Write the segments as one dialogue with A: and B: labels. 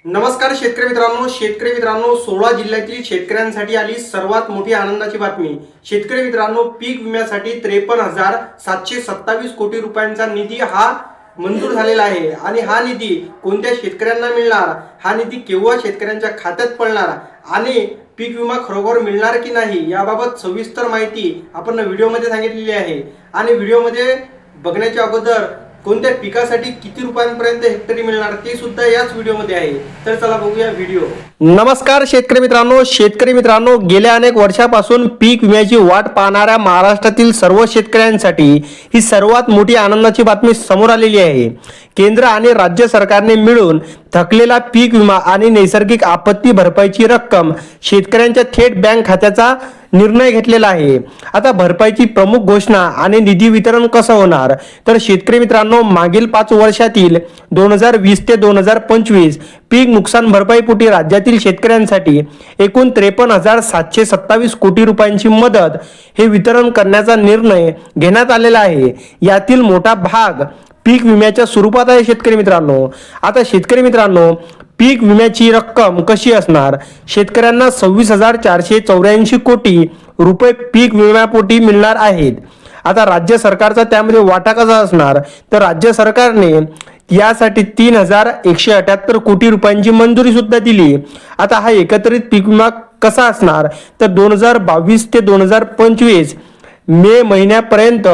A: नमस्कार शेतकरी मित्रांनो 16 जिल्ह्यातील शेतकऱ्यांसाठी आली सर्वात मोठी आनंदाची बातमी। शेतकरी मित्रांनो, पीक विम्यासाठी 53,727 कोटी रुपयांचा निधी हा मंजूर झालेला आहे आणि हा निधी कोणत्या शेतकऱ्यांना मिळणार, हा निधी केव्हा शेतकऱ्यांच्या खात्यात पडणार आणि पीक विमा खरोखर मिळणार की नाही याबाबत सविस्तर माहिती आपण व्हिडिओमध्ये सांगितलेली आहे। आणि व्हिडिओमध्ये बघण्याच्या अगोदर कोणत्या पिकासाठी किती रुपयांपर्यंत हेक्टरी मिळणार ते सुद्धा याच व्हिडिओमध्ये आहे, तर चला बघूया व्हिडिओ। नमस्कार शेतकरी मित्रांनो, गेल्या अनेक वर्षापासून पीक विम्याची वाट पाहणाऱ्या महाराष्ट्रातील सर्व शेतकऱ्यांसाठी ही सर्वात मोठी आनंदाची बातमी समोर आलेली आहे। केंद्र आणि राज्य सरकारने मिळून थकलेला पीक विमा आणि नैसर्गिक आपत्ती भरपाईची रक्कम शेतकऱ्यांच्या थेट बँक खात्याचा निर्णय घेतलेला आहे। आता भरपाईची प्रमुख घोषणा आणि निधी वितरण कसं होणार, तर शेतकरी मित्रांनो, मागील 5 वर्षातील 2020 ते 2025 पीक नुकसान भरपाईपोटी राज्यातील शेतकऱ्यांसाठी एकूण 53,727 कोटी रुपयांची मदत हे वितरण करण्याचा निर्णय घेण्यात आलेला आहे। यातील मोठा भाग पीक विम्याच्या स्वरूपात आहे। शेतकरी मित्रांनो, आता शेतकरी मित्रांनो, पीक विम्याची रक्कम कशी असणार, शेतकऱ्यांना 26,484 कोटी रुपये पीक विम्यापोटी मिळणार आहेत। आता राज्य सरकारचा त्यामध्ये वाटा कसा असणार, तर राज्य सरकारने यासाठी 3,178 कोटी रुपयांची मंजुरी सुद्धा दिली। आता हा एकत्रित पीक विमा कसा असणार, तर 2022 ते 2025 मे महिन्यापर्यंत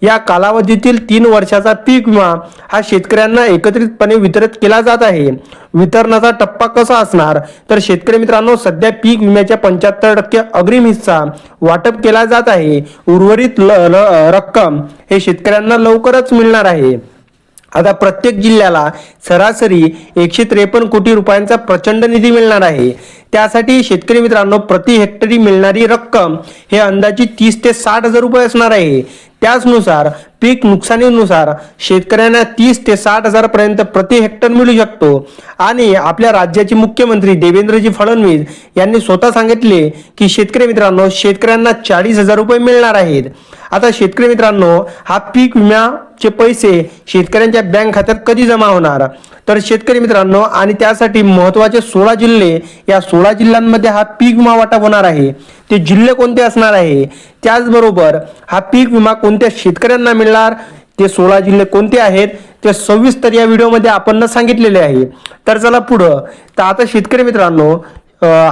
A: या कालावधीतील 3 वर्षाचा पीक विमा हा शेतकऱ्यांना एकत्रितपणे वितरित केला जात आहे। वितरणाचा टप्पा कसा असणार, तर शेतकरी मित्रांनो, सध्या पीक विम्याच्या 75% अग्रिम हिस्सा वाटप केला जात आहे। उर्वरित रक्कम हे शेतकऱ्यांना लवकरच मिळणार आहे। आता प्रत्येक जिल्ह्याला सरासरी 153 कोटी रुपयांचा प्रचंड निधी मिळणार आहे। त्यासाठी शेतकरी मित्रांनो, प्रति हेक्टरी मिळणारी रक्कम हे अंदाजे 30 ते 60 हजार रुपये असणार आहे। त्याचनुसार पीक नुकसानीनुसार शेतकऱ्यांना 30 ते 60 हजार पर्यंत प्रति हेक्टर मिळू शकतो। आणि आपल्या राज्याचे मुख्यमंत्री देवेंद्रजी फडणवीस यांनी स्वतः सांगितले की शेतकरी मित्रांनो, शेतकऱ्यांना 40 हजार रुपये मिळणार आहेत। आता शेतकरी मित्रांनो, हा पीक विम्याचे पैसे शेतकऱ्यांच्या बँक खात्यात कधी जमा होणार, तर शेतकरी मित्रांनो, आणि त्यासाठी महत्त्वाचे 16 जिल्हे, या 16 जिल्ह्यांमध्ये हा पीक विमा वाटप होणार आहे। ते जिल्हे कोणते असणार आहे, त्याचबरोबर हा पीक विमा कोणत्या शेतकऱ्यांना मिळणार, ते 16 जिल्हे कोणते आहेत ते सविस्तर या व्हिडिओमध्ये आपण सांगितलेले आहे। तर चला पुढं। तर आता शेतकरी मित्रांनो,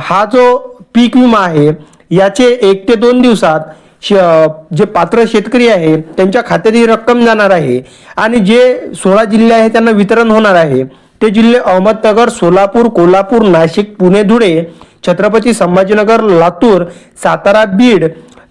A: हा जो पीक विमा आहे याचे 1 ते 2 दिवसात जे पात्र शेतकरी आहे त्यांच्या खात्यात ही रक्कम जाणार आहे। आणि जे 16 जिल्हे आहेत त्यांना वितरण होणार आहे ते जिल्हे अहमदनगर, सोलापूर, कोल्हापूर, नाशिक, पुणे, धुळे, छत्रपती संभाजीनगर, लातूर, सातारा, बीड,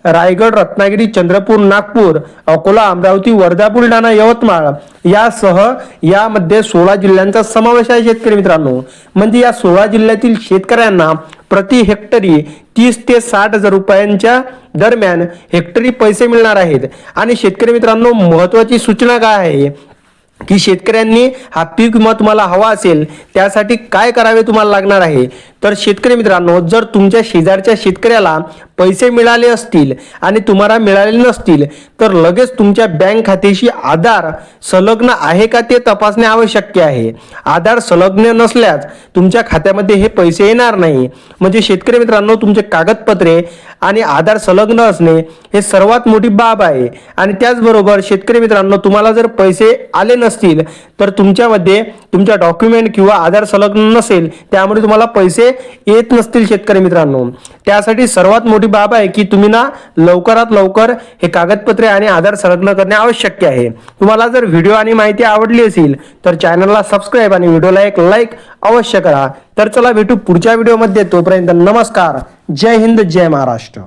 A: रायगड, रत्नागिरी, चंद्रपूर, नागपूर, अकोला, अमरावती, वर्धा, बुलढाणा, यवतमाळ यासह यामध्ये 16 जिल्ह्यांचा समावेश आहे। शेतकरी मित्रांनो, म्हणजे या 16 जिल्ह्यातील शेतकऱ्यांना प्रति हेक्टरी 30 ते 60 हजार रुपयांच्या दरम्यान हेक्टरी पैसे मिळणार आहेत। आणि शेतकरी मित्रांनो, महत्त्वाची सूचना काय आहे की शेतकऱ्यांनी हा पीक विमा तुम्हाला हवा असेल त्यासाठी काय करावे तुम्हाला लागणार आहे, तर शेतकरी मित्रांनो, जर तुमच्या शेजारच्या शेतकऱ्याला पैसे मिळाले असतील आणि तुम्हाला मिळाले नसतील तर लगेच तुमच्या बँक खात्याशी आधार संलग्न आहे का ते तपासणे आवश्यक आहे। आधार संलग्न नसल्यास तुमच्या खात्यामध्ये हे पैसे येणार नाही। म्हणजे शेतकरी मित्रांनो, तुमचे कागदपत्रे आणि आधार संलग्न असणे हे सर्वात मोठी बाब आहे। आणि त्याचबरोबर शेतकरी मित्रांनो, तुम्हाला जर पैसे आले नसतील तर तुमच्यामध्ये तुमच्या डॉक्युमेंट किंवा आधार संलग्न नसेल, त्यामुळे तुम्हाला पैसे येत नसतील। शेतकरी मित्रांनो, त्यासाठी सर्वात मोठी बाब आहे की तुम्ही ना लवकरात लवकर हे कागदपत्रे आणि आधार संलग्न करणे आवश्यक आहे। तुम्हाला जर व्हिडिओ आणि माहिती आवडली असेल तर चॅनलला सबस्क्राईब आणि व्हिडिओला एक लाईक अवश्य करा। तर चला भेटू पुढच्या व्हिडिओमध्ये, तोपर्यंत नमस्कार, जय हिंद, जय महाराष्ट्र।